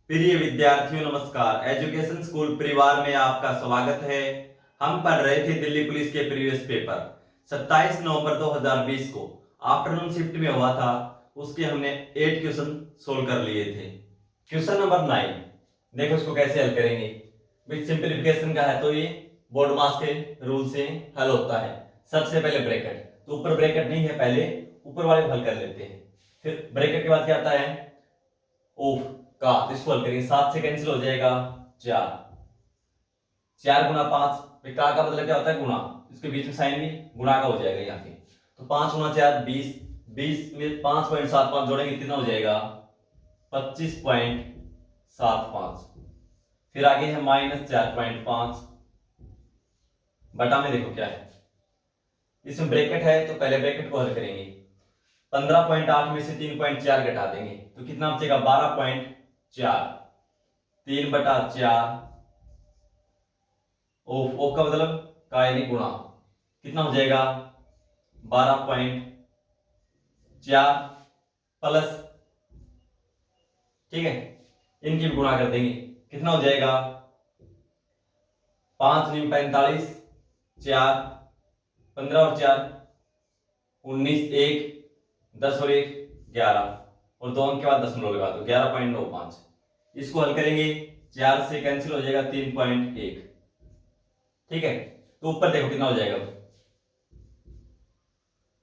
प्रिय विद्यार्थियों नमस्कार। एजुकेशन स्कूल परिवार में आपका स्वागत है। हम पढ़ रहे थे दिल्ली पुलिस के प्रीवियस पेपर 27 नवंबर 2020 को आफ्टरनून शिफ्ट में हुआ था। उसके हमने 8 क्वेश्चन सोल्व कर लिए थे। क्वेश्चन नंबर 9 देखो इसको कैसे हल करेंगे। विद सिंप्लीफिकेशन का है तो ये बोर्ड मास के रूल से हल होता है। सबसे पहले ब्रैकेट, तो ऊपर ब्रैकेट नहीं है, पहले ऊपर वाले को हल कर लेते हैं। फिर ब्रैकेट के बाद क्या आता है ऑफ का, तो इसको हल करेंगे। 7 से कैंसिल हो जाएगा 4, 4 गुना 5, का मतलब क्या होता है गुणा, इसके बीच में साइन भी गुणा का हो जाएगा यहाँ पे। तो 5 गुना 4 20, 20 में 5.75 जोड़ेंगे कितना हो जाएगा 25.75। फिर आगे है -4.5 बटा में देखो क्या है, इसमें ब्रैकेट है तो पहले ब्रैकेट को हल करेंगे। 15.8 में से 3.4 घटा देंगे तो कितना बचेगा 12.4, 3/4 ओ का मतलब का यानी गुणा, कितना हो जाएगा 12.4 प्लस, ठीक है, इनकी भी गुणा कर देंगे कितना हो जाएगा 5 × 45, 4, 15 और 4 19, 1 10 और 1 11 और 2 अंक के बाद दशमलव लगा दो 11.95। इसको हल करेंगे 4 से कैंसिल हो जाएगा 3.1, ठीक है। तो ऊपर देखो कितना हो जाएगा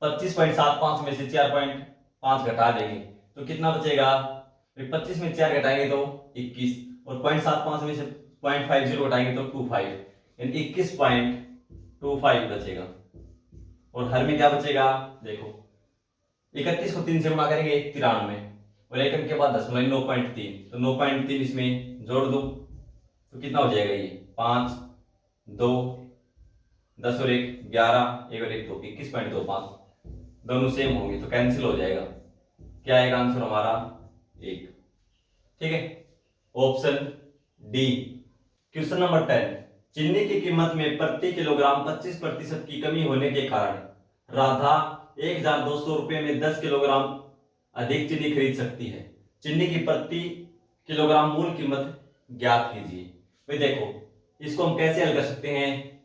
25.75 में से 4.5 घटा देंगे तो कितना बचेगा, 25 में 4 घटाएंगे तो 21 और 0.75 में से 0.50 घटाएंगे तो 25 यानी 21.25 बचेगा। और हर में क्या बचेगा देखो 31 को 3 से गुणा करेंगे 93 और एक अंक के बाद दशमलव 9.3, तो 9.3 इसमें जोड़ दो तो कितना हो जाएगा ये 5 2 10 और 1 11, 1 और 1 2 21.25, दोनों सेम होंगे तो कैंसिल हो जाएगा। क्या आएगा आंसर हमारा 1, ठीक है, ऑप्शन डी। क्वेश्चन नंबर 10, चीनी की कीमत में प्रति किलोग्राम 25% की कमी होने के कारण राधा 1200 रुपये में 10 किलोग्राम अधिक चीनी खरीद सकती है। चीनी की प्रति किलोग्राम मूल कीमत ज्ञात कीजिए। भाई देखो इसको हम कैसे हल कर सकते हैं,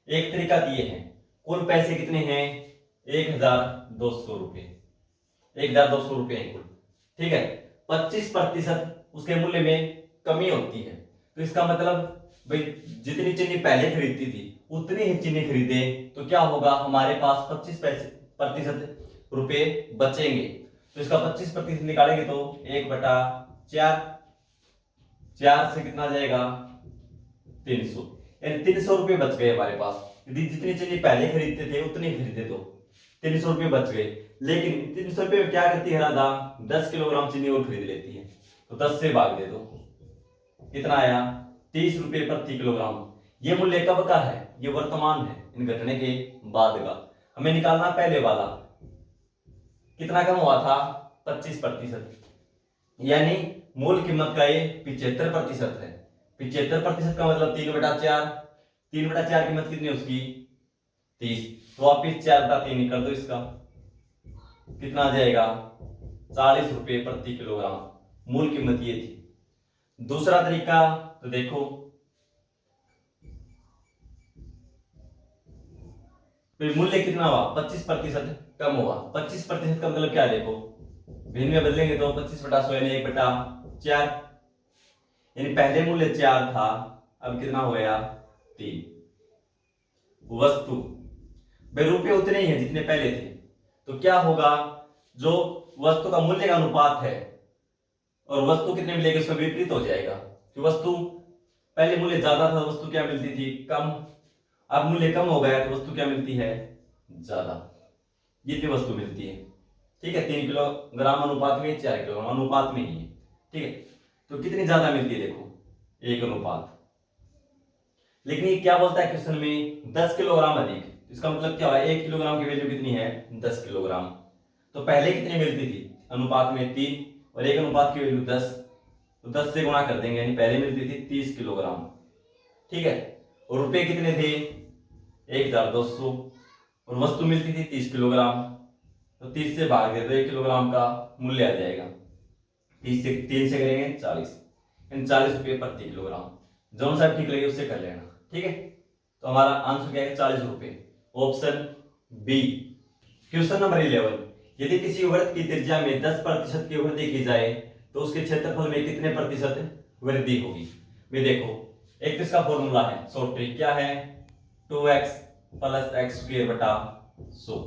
एक तरीका दिए हैं, कुल पैसे कितने हैं 1200 रुपये, 1200 रुपये हैं कुल, ठीक है। 25% उसके मूल्य में कमी होती है तो इसका मतलब भाई जितनी चीनी पहले खरीदती थी उतनी ही चीनी खरीदे तो क्या होगा हमारे पास 25% रुपए बचेंगे। तो इसका 25% निकालेंगे तो 1/4, 4 से कितना जाएगा 300, यानी 300 रुपये बच गए हमारे पास। यदि जितनी चीनी पहले खरीदते थे उतनी खरीदे तो 300 रुपये बच गए। लेकिन 300 रुपये में क्या करती है राधा 10 किलोग्राम चीनी और खरीद लेती है तो 10 से भाग दे दो कितना आया 30 रुपये प्रति किलोग्राम। ये मूल्य कब का है, ये वर्तमान है, इन घटने के बाद का। हमें निकालना पहले वाला कितना कम हुआ था 25%, यानी मूल कीमत का ये 75% है। 75% का मतलब 3/4, 3/4 कीमत कितनी है उसकी 30, तो वापिस 4/3 कर दो, इसका कितना आ जाएगा 40 रुपये प्रति किलोग्राम मूल कीमत ये थी। दूसरा तरीका तो देखो फिर मूल्य कितना हुआ 25% कम हुआ। 25% का मतलब क्या है देखो भिन्न में बदलेंगे तो 25/100 यानी 1/4, यानी पहले मूल्य 4 था अब कितना हो गया 3। वस्तु भाई रुपये उतने ही हैं जितने पहले थे तो क्या होगा जो वस्तु का मूल्य का अनुपात है और वस्तु कितने मिलेगी उसका विपरीत हो जाएगा कि वस्तु पहले मूल्य ज्यादा था वस्तु क्या मिलती थी कम, अब मूल्य कम हो गया तो वस्तु क्या मिलती है ज्यादा, जितनी वस्तु मिलती है, ठीक है। 3 किलोग्राम अनुपात में 4 किलोग्राम अनुपात में ही है, ठीक है। तो कितनी ज्यादा मिलती है देखो 1 अनुपात। लेकिन ये क्या बोलता है क्वेश्चन में 10 किलोग्राम अधिक, इसका मतलब क्या हुआ 1 किलोग्राम की वैल्यू कितनी है 10 किलोग्राम। तो पहले कितनी मिलती थी अनुपात में 3 और 1 अनुपात की वैल्यू 10, तो 10 से गुणा कर देंगे यानी पहले मिलती थी 30 किलोग्राम, ठीक है। और रुपए कितने थे 1200 और वस्तु मिलती थी 30 किलोग्राम, तो 30 से भाग दे तो 1 किलोग्राम का मूल्य आ जाएगा 30 से 3 से करेंगे 40, यानी 40 रुपये प्रति किलोग्राम। जो सा ठीक लगे उससे कर लेना, ठीक है। तो हमारा आंसर क्या है, 40 रुपये, ऑप्शन बी। क्वेश्चन नंबर 11, यदि किसी वृत्त की त्रिज्या में 10% की वृद्धि की जाए तो उसके क्षेत्रफल में कितने प्रतिशत वृद्धि होगी। वे देखो, एक तो इसका फॉर्मूला है शॉर्ट ट्रिक, क्या है, 2x प्लस एक्स स्क्वायर बटा 100।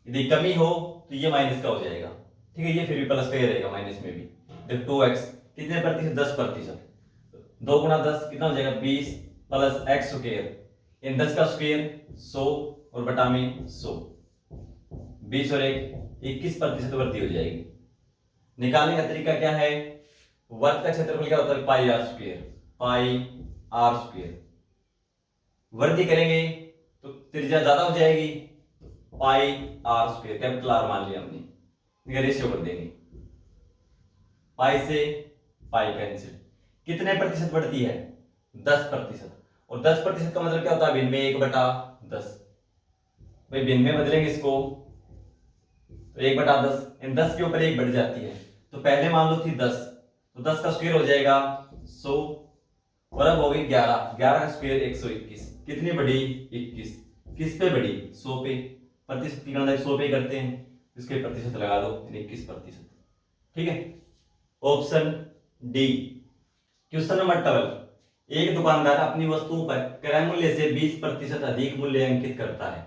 यदि कमी हो तो ये माइनस का हो जाएगा, ठीक है, ये फिर भी प्लस का ही रहेगा माइनस में भी। देखो 2x कितने प्रतिशत, 10%, 2 गुणा 10 कितना हो जाएगा, 20 प्लस एक्स स्क्वायर, इन 10 का स्क्वायर 100 और बटा में 100, 20 और 1 21% वृद्धि हो जाएगी। निकालने का तरीका क्या है, वर्ग का क्षेत्रफल क्या होता है, pi R square, pi R square. वृद्धि करेंगे तो त्रिज्या ज्यादा हो जाएगी, pi R square, capital R मान लिया हमने, रेशियो कर देंगे, पाई से पाई कैंसिल। कितने प्रतिशत बढ़ती है, 10%। और 10% का मतलब क्या होता है, भिन्न में 1/10। भाई भिन्न में बदलेंगे इसको तो 1/10, इन 10 के ऊपर 1 बढ़ जाती है, तो पहले मान लो थी 10, तो 10 का स्क्वायर हो जाएगा 100, और अब हो गई 11, 11 का स्क्वायर 121, कितनी बढ़ी, 21। किस पे बढ़ी, 100 पे। प्रतिशत की गणना 100 पे करते हैं, इसके प्रतिशत लगा दो, 21%, ठीक है, ऑप्शन डी। क्वेश्चन नंबर 12, एक दुकानदार अपनी वस्तुओं पर क्रय मूल्य से 20% अधिक मूल्य अंकित करता है।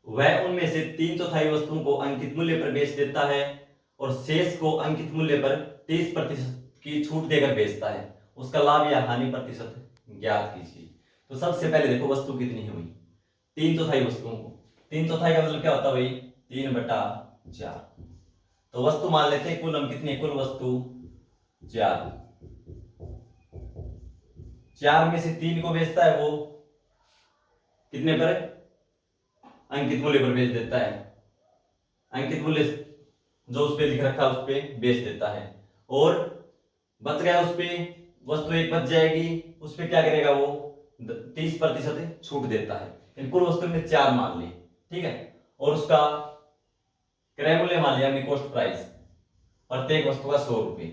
वह उनमें से 3/4 वस्तुओं को अंकित मूल्य पर बेच देता है और शेष को अंकित मूल्य पर 30% की छूट देकर बेचता है। उसका लाभ या हानि प्रतिशत ज्ञात कीजिए। तो सबसे पहले देखो वस्तु कितनी हुई, 3/4 वस्तुओं को, 3/4 का मतलब क्या होता है भाई, 3/4। तो वस्तु मान लेते हैं कुल, हम कितनी, कुल वस्तु 4, 4 में से 3 को बेचता है, वो कितने पर, अंकित मूल्य पर बेच देता है, अंकित मूल्य जो उस पे लिख रखा है उस पे बेच देता है, और बच गया उस पे वस्तु एक बच जाएगी, उस पे क्या करेगा वो, 30% छूट देता है। कुल वस्तु में 4 मान ली, ठीक है, और उसका क्रय मूल्य मान लिया हमने, कॉस्ट प्राइस, प्रत्येक वस्तु का 100 रुपये,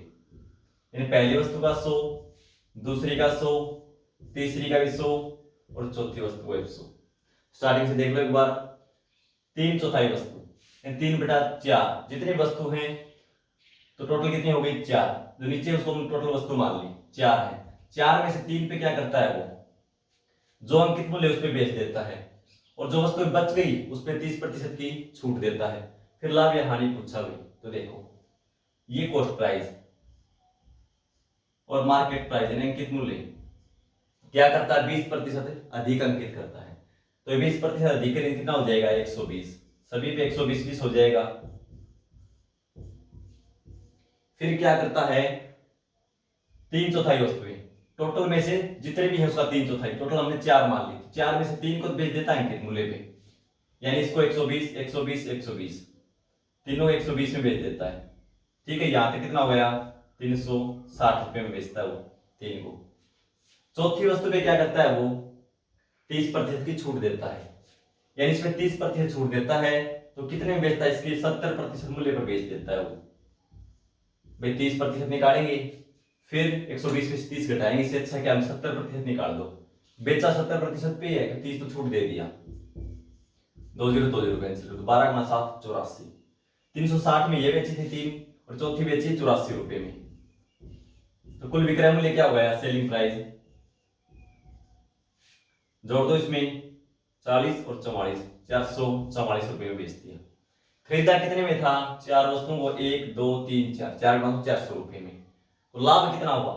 यानी पहली वस्तु का 100, दूसरी का 100, तीसरी का भी 100 और चौथी वस्तु का 100। स्टार्टिंग से देख लो एक बार, 3/4 वस्तु, 3/4, जितनी वस्तु है तो टोटल कितनी हो गई, 4, जो नीचे उसको टोटल वस्तु मान ली 4 है, 4 में से 3 पे क्या करता है वो, जो अंकित मूल्य उस पे बेच देता है, और जो वस्तु बच गई उस पे 30% की छूट देता है। फिर लाभ या हानि पूछा हुई, तो देखो ये कॉस्ट प्राइस और मार्केट प्राइस यानी अंकित मूल्य क्या करता है, 20% अधिक अंकित करता है, तो 20% अधिक कितना हो जाएगा, 120, सभी पे 120 हो जाएगा। फिर क्या करता है, 3/4 वस्तुएं, टोटल में से जितने भी है उसका 3/4, टोटल हमने 4 मान ली, 4 में से 3 को बेच देता है अंकित मूल्य पे, यानी इसको 120 120 120, तीनों 120 में बेच देता है, ठीक है। यहां तक कितना हो गया, 360 रुपए में बेचता है वो 3 को। चौथी वस्तु पे क्या करता है वो, 30% की छूट देता है, यानी इसमें 30% छूट देता है, तो कितने में बेचता है, इसके 70% मूल्य पर बेच देता है वो। भाई 30% निकालेंगे, फिर 120 में से 30 घटाएंगे, इससे अच्छा क्या, 70% निकाल दो, बेचा 70% पे है, 30 तो छूट दे दिया, 2 0 2 0 कैंसिल, तो 12 गुना 7 84, 360 में ये बेची थी 3 और चौथी बेची 84 रुपए में, तो कुल विक्रय मूल्य क्या हो गया, सेलिंग प्राइस, जोड़ दो इसमें 40 और 44, 444 रुपए में बेच दिया। खरीदा कितने में था, 4 वस्तुओं को, 1 2 3 4, 4 गुना 400 रुपए में, तो लाभ कितना हुआ,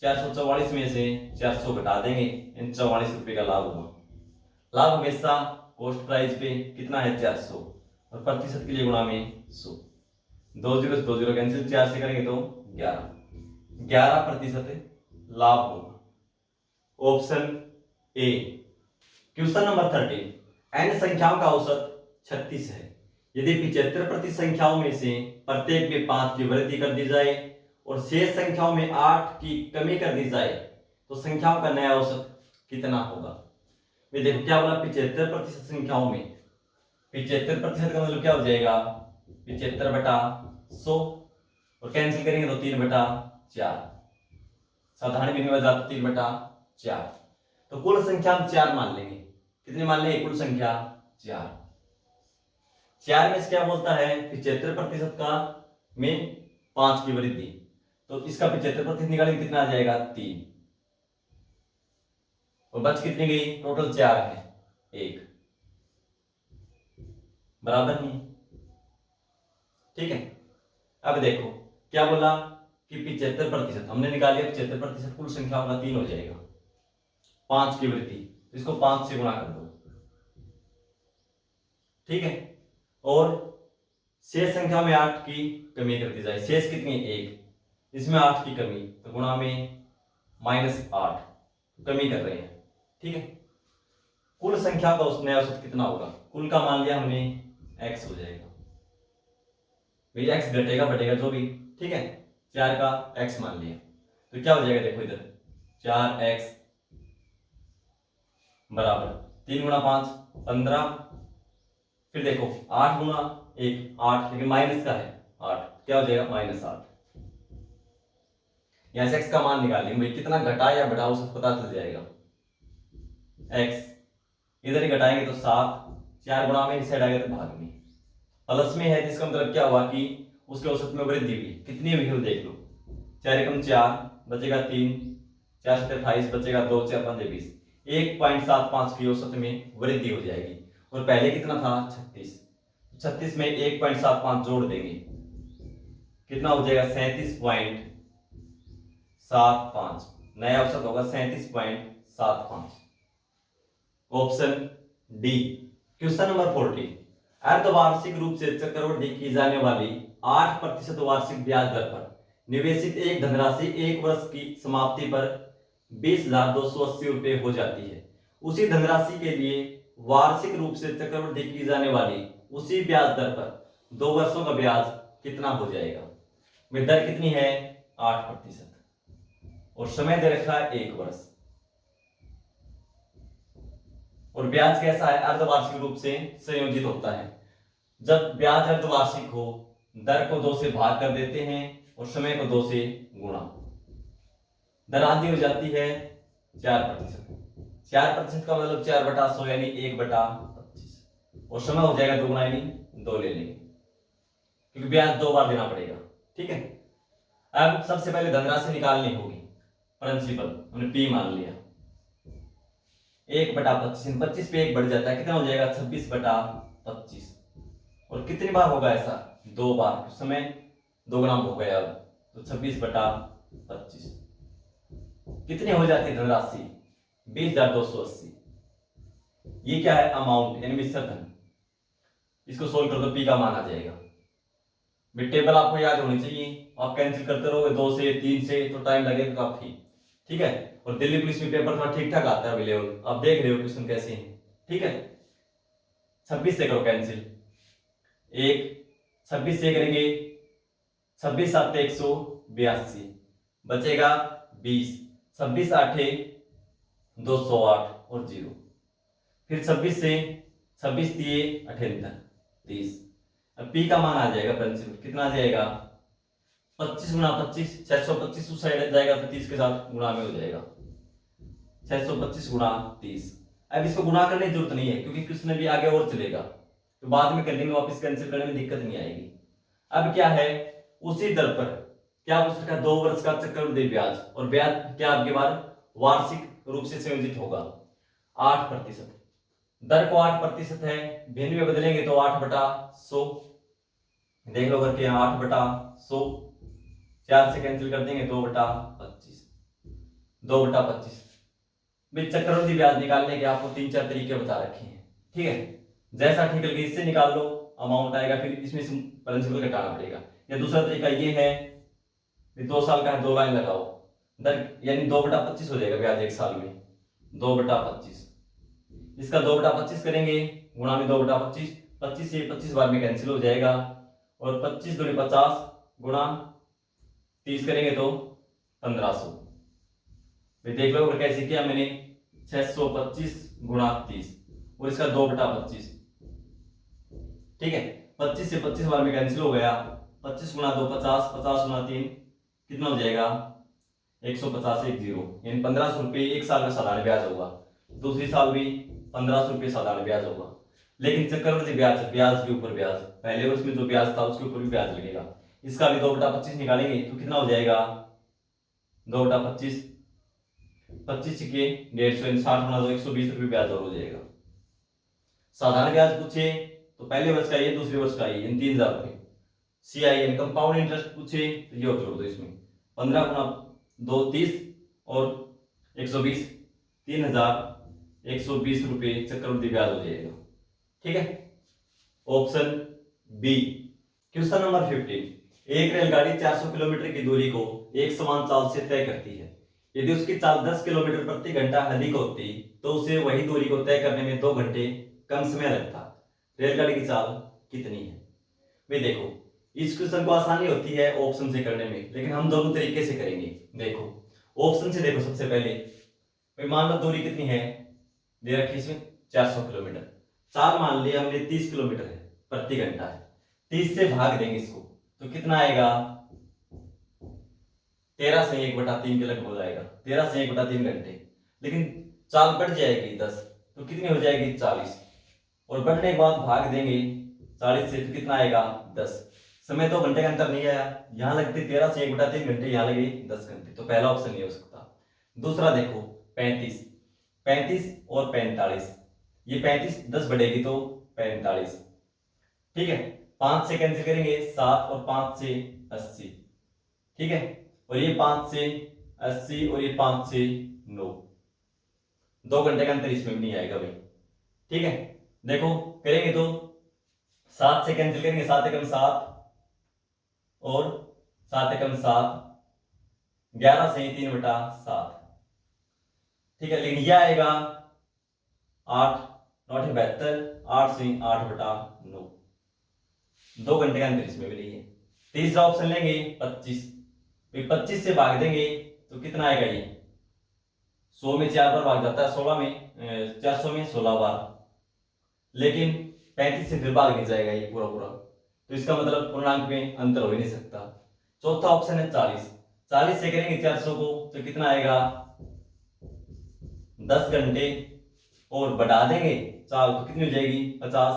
444 में से 400 घटा देंगे, इन 44 रुपए का लाभ हुआ। लाभ हमेशा कॉस्ट प्राइस पे कितना है, 400, और प्रतिशत के लिए गुणा में 100, 2 0 2 0 कैंसिल, 4 से करेंगे तो 11% लाभ होगा, option A. Question number 13, n संख्याओं का औसत 36 है। यदि 75% संख्याओं में से प्रत्येक में 5 की वृद्धि कर दी जाए और शेष संख्याओं में 8 की कमी कर दी जाए तो संख्याओं का नया औसत कितना होगा। ये देखो क्या बोला, 75% संख्याओं में, 75% का मतलब क्या हो जाएगा, 75/100, और कैंसिल करेंगे तो 3/4, साधारण विनिमय दर 3/4। तो कुल संख्या हम 4 मान लेंगे। कितने मान लेंगे? कुल संख्या 4। 4 में से क्या बोलता है? 75% का में 5 की वृद्धि। तो इसका 75% निकालेंगे, कितना आ जाएगा? 3। और बच कितनी गई? टोटल 4 है, 1 बराबर नहीं। ठीक है, अब देखो क्या बोला कि 75% हमने निकाल लिया। 75% कुल संख्या होगा 3 हो जाएगा। 5 की वृद्धि, तो इसको 5 से गुणा कर दो। ठीक है, और शेष संख्या में 8 की कमी कर दी जाए। शेष कितनी? 1। इसमें 8 की कमी, तो गुणा में -8 कमी कर रहे हैं। ठीक है, कुल संख्या का उसने औसत कितना होगा? कुल का मान लिया हमने x हो जाएगा। भाई x घटेगा बढ़ेगा जो भी। ठीक है, 4 का x मान लिया, तो क्या हो जाएगा? देखो इधर 4x बराबर 3 गुणा 5 15। फिर देखो 8 गुणा 1 8, लेकिन माइनस का है 8, क्या हो जाएगा? -8। यहां से x का मान निकाल लेंगे। भाई कितना घटा या बढ़ा उसको पता चल जाएगा। x इधर ही घटाएंगे तो 7, 4 गुणा में इस साइड आ गया तो भाग में, प्लस में है, जिसका मतलब क्या हुआ कि उसके औसत में वृद्धि हुई। कितनी हुई हो देख लो, 4 एकम 4 बचेगा 3, 4 7 28 बचेगा 2, 4 5 20, 1.75 की औसत में वृद्धि हो जाएगी। और पहले कितना था? 36। 36 में 1.75 जोड़ देंगे, कितना हो जाएगा? 37.75। नया औसत होगा 37.75। Option D, question number 14। अर्धवार्षिक रूप से चक्रवृद्धि की जाने वाली 8% वार्षिक ब्याज दर पर निवेशित एक धनराशि 1 वर्ष की समाप्ति पर 20,280 रुपये हो जाती है। उसी धनराशि के लिए वार्षिक रूप से चक्रवृद्धि की जाने वाली उसी ब्याज दर पर 2 वर्षों का ब्याज कितना हो जाएगा? दर कितनी है? 8%, और समय दे रखा है 1 वर्ष, और ब्याज कैसा है? अर्धवार्षिक रूप से संयोजित होता है। जब ब्याज अर्धवार्षिक हो, दर को 2 से भाग कर देते हैं और समय को 2 से गुणा। दर आधी हो जाती है 4%। 4% का मतलब 4/100 यानी 1/25, और समय हो जाएगा 2 गुना यानी 2 ले लेंगे, क्योंकि ब्याज 2 बार देना पड़ेगा। ठीक है, अब सबसे पहले धनराशि निकालनी होगी। प्रिंसिपल हमने P मान लिया, 1/25, 25 पे 1 बढ़ जाता है, कितना हो जाएगा? 26/25। और कितनी बार होगा ऐसा? 2 बार, समय 2 गुना हो गया, तो 26/25। कितनी हो जाती है धनराशि? 20,280। ये क्या है? अमाउंट यानी मिश्र धन। इसको सोल्व कर दो, P का मान आ जाएगा। टेबल आपको याद होनी चाहिए, आप कैंसिल करते रहोगे 2 से 3 से तो टाइम लगेगा काफी। ठीक है, और दिल्ली पुलिस में पेपर थोड़ा ठीक ठाक आता है अवेलेबल, आप देख रहे हो क्वेश्चन कैसे हैं। ठीक है, 26 से करो कैंसिल, 1 26 से करेंगे 26 7 182, बचेगा 20, 26 8 208 और 0। फिर 26 से 26 3 78 30। अब P का मान आ जाएगा प्रिंसिपल, कितना आ जाएगा? 25 गुणा 25, 625 उस साइड जाएगा तो 30 के साथ गुणा में हो जाएगा, 625 गुणा 30। अब इसको गुणा करने की जरूरत नहीं है, क्योंकि किसने भी आगे और चलेगा, तो बाद में कर लेंगे, वापस कैंसिल करने में दिक्कत नहीं आएगी। अब क्या है? उसी दर पर क्या पूछ रखा? 2 वर्ष का चक्रवृद्धि ब्याज, और ब्याज क्या आपके बार वार्षिक रूप से संयोजित होगा 8%। दर को 8% है, भिन्न में बदलेंगे तो 8/100। देख लो करके, 8/100, 4 से कैंसिल कर देंगे 2/25, 2/25। भाई चक्रवृद्धि ब्याज निकालने के आपको 3-4 तरीके बता रखे हैं। ठीक है, जैसा ठीक लगे इससे निकाल लो, अमाउंट आएगा, फिर इसमें से प्रिंसिपल घटाना पड़ेगा। या दूसरा तरीका ये है, 2 साल का है, 2 लाइन लगाओ, दर यानी 2/25 हो जाएगा ब्याज 1 साल में, 2/25। इसका 2/25 करेंगे, गुणा में 2/25, 25 से 25 बार में कैंसिल हो जाएगा, और 25 दूनी 50 गुणा 30 करेंगे तो 1500। देख लो कैसे किया मैंने, 625 गुणा 30 और इसका 2/25। ठीक है, 25 से 25 बार में कैंसिल हो गया, 25 गुणा 2 50, 50 गुणा 3 कितना हो जाएगा? 150 एक जीरो, यानी 1500 रुपये एक साल का साधारण ब्याज होगा। दूसरी साल भी 1500 रुपये साधारण ब्याज होगा। लेकिन चक्रवृद्धि ब्याज, ब्याज के ऊपर ब्याज, पहले वर्ष में जो ब्याज था उसके ऊपर भी ब्याज लगेगा। इसका भी 2/25 निकालेंगे तो कितना हो जाएगा, 2/25, 25 के 150, 60 गुणा 2, 120 रुपये ब्याज और हो जाएगा। साधारण ब्याज पूछे तो पहले वर्ष का ये, दूसरे वर्ष का ये, इन 3000 रुपये। CIN कंपाउंड इंटरेस्ट पूछे तो ये जोड़ दो इसमें, 15 गुणा 2 30 और 120, 3120 रुपये चक्रवृद्धि ब्याज हो जाएगा। ठीक है, ऑप्शन बी। क्वेश्चन नंबर 15, एक रेलगाड़ी 400 किलोमीटर की दूरी को एक समान चाल से तय करती है। यदि उसकी चाल 10 किलोमीटर प्रति घंटा अधिक होती तो उसे वही दूरी को तय करने में 2 घंटे कम समय लगता। रेलगाड़ी की चाल कितनी है? भाई देखो, इस क्वेश्चन को आसानी होती है ऑप्शन से करने में, लेकिन हम दोनों तरीके से करेंगे। देखो, ऑप्शन से देखो, सबसे पहले भाई मान लो दूरी कितनी है, दे रखी इसमें 400 किलोमीटर, चाल मान लिया हमने 30 किलोमीटर है प्रति घंटा है, 30 से भाग देंगे इसको तो कितना आएगा, 13 से 1/3 के लगभग हो जाएगा, 13 से 1/3 घंटे। लेकिन चाल बढ़ जाएगी 10 तो कितनी हो जाएगी 40, और बढ़ने के बाद भाग देंगे 40 से तो कितना आएगा 10। समय 2 घंटे का अंतर नहीं आया, यहाँ लगते 13 से 1/3 घंटे, यहाँ लगे 10 घंटे, तो पहला ऑप्शन नहीं हो सकता। दूसरा देखो 35, 35 और 45, ये 35 10 बढ़ेगी तो 45, ठीक है, 5 से कैंसिल करेंगे 7 और 5 से 80, ठीक है, और ये 5 से 80 और ये 5 से 9, 2 घंटे का अंतर इसमें भी नहीं आएगा भाई। ठीक है, देखो करेंगे तो 7 से कैंसिल करेंगे, 7 एकम 7 और 7 एकम 7, 11 से 3/7, ठीक है, लेकिन यह आएगा 8, 9 72, 8 से 8/9, 2 घंटे का अंतर इसमें भी नहीं है। तीसरा ऑप्शन लेंगे 25, 25 से भाग देंगे तो कितना आएगा, ये 100 में 4 बार भाग जाता है, 16 में 400 में 16 बार, लेकिन 35 से फिर भाग नहीं जाएगा ये पूरा पूरा, तो इसका मतलब पूर्णांक में अंतर हो ही नहीं सकता। चौथा ऑप्शन है 40, 40 से करेंगे 400 को तो कितना आएगा 10 घंटे, और बढ़ा देंगे चाल तो कितनी हो जाएगी 50,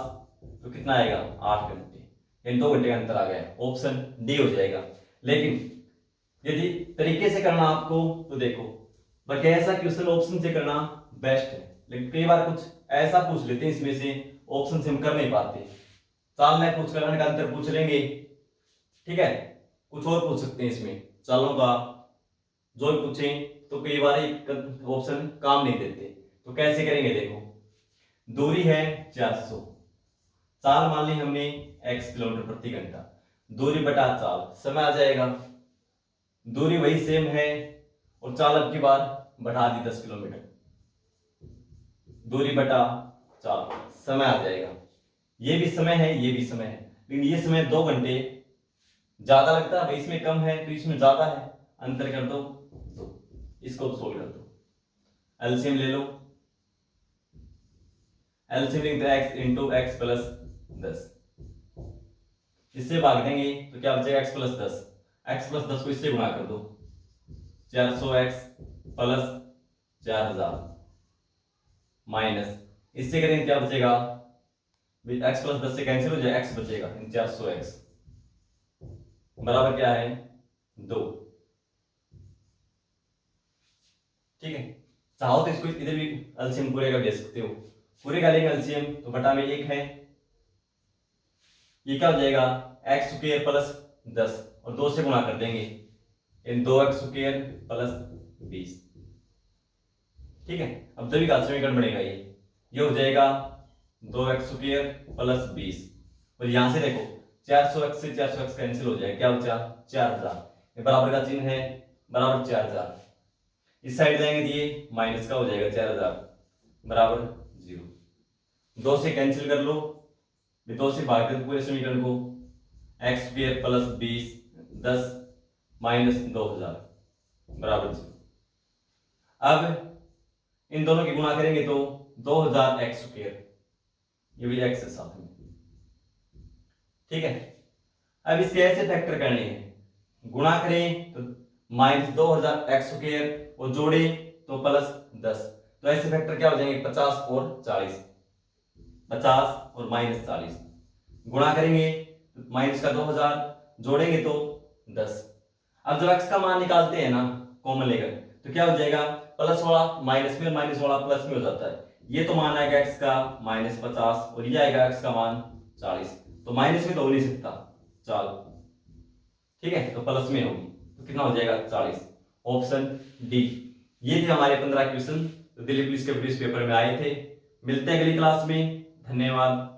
तो कितना आएगा 8 घंटे, इन 2 घंटे का अंतर आ गया, ऑप्शन डी हो जाएगा। लेकिन यदि तरीके से करना आपको तो देखो, बाकी ऐसा क्वेश्चन ऑप्शन से करना बेस्ट है, लेकिन कई बार कुछ ऐसा पूछ लेते हैं इसमें से ऑप्शन से हम कर नहीं पाते, चाल में पूछ करने का अंतर पूछ लेंगे, ठीक है, कुछ और पूछ सकते हैं इसमें चालों का, जो पूछें तो कई बार ऑप्शन काम नहीं देते, तो कैसे करेंगे, देखो दूरी है 400, चाल मान ली हमने x किलोमीटर प्रति घंटा, दूरी बटा चाल, समय आ जाएगा, दूरी वही सेम है और चाल अब की बार बढ़ा दी 10 किलोमीटर, दूरी बटा चाल, समय आ जाएगा, ये भी समय है ये भी समय है, लेकिन ये समय 2 घंटे ज्यादा लगता है, इसमें कम है तो इसमें ज्यादा है, अंतर कर दो तो इसको सोल्व कर दो, एलसीएम ले लो, एलसीएम लिख दो x इंटू एक्स प्लस 10, इससे भाग देंगे तो क्या बचेगा x प्लस 10, x प्लस 10 को इससे गुणा कर दो, 400x प्लस 4000 माइनस, इससे करेंगे क्या बचेगा, x प्लस 10 से कैंसिल हो जाए, x बचेगा 400x बराबर क्या है 2, ठीक है, चाहो तो इसको इधर भी एलसीएम पूरे का ले सकते हो, पूरे का लेंगे एलसीएम तो बटा में 1 है, ये क्या हो जाएगा एक्स स्क्वायर प्लस 10 और 2 से गुणा कर देंगे, इन 2x स्क्वायर प्लस 20, ठीक है, अब जब का समीकरण बनेगा ये हो जाएगा 2x स्क्वायर प्लस 20, और यहां से देखो 400x से 400x कैंसिल हो जाएगा, क्या बचा 4000, ये बराबर का चिन्ह है, बराबर 4000, इस साइड जाएंगे तो ये माइनस का हो जाएगा 4000 बराबर 0, 2 से कैंसिल कर लो, 2 से भाग दो पूरे समीकरण को, एक्स स्क्वायर प्लस 20 10 माइनस 2000 बराबर 0। अब इन दोनों की गुणा करेंगे तो 2000 एक्स स्क्वायर, ये भी एक्स है साथ में, ठीक है, अब इसके ऐसे फैक्टर करने हैं, गुणा करें तो माइनस 2000 एक्स स्क्वायर और जोड़े तो प्लस 10। तो ऐसे फैक्टर क्या हो जाएंगे 50 और 40, 50 और माइनस 40 गुणा करेंगे तो माइनस का 2000 जोड़ेंगे तो 10। अब जब x का मान निकालते हैं ना कॉमन लेकर तो क्या हो जाएगा प्लस वाला माइनस में और माइनस वाला प्लस में हो जाता है। ये तो मान आएगा x का माइनस 50 और ये आएगा x का मान 40। तो माइनस में तो हो नहीं सकता, चलो ठीक है तो प्लस में होगी तो कितना हो जाएगा 40। Option D. ये थे हमारे 15 क्वेश्चन तो दिल्ली पुलिस के पुलिस पेपर में आए थे। मिलते हैं अगली क्लास में, धन्यवाद।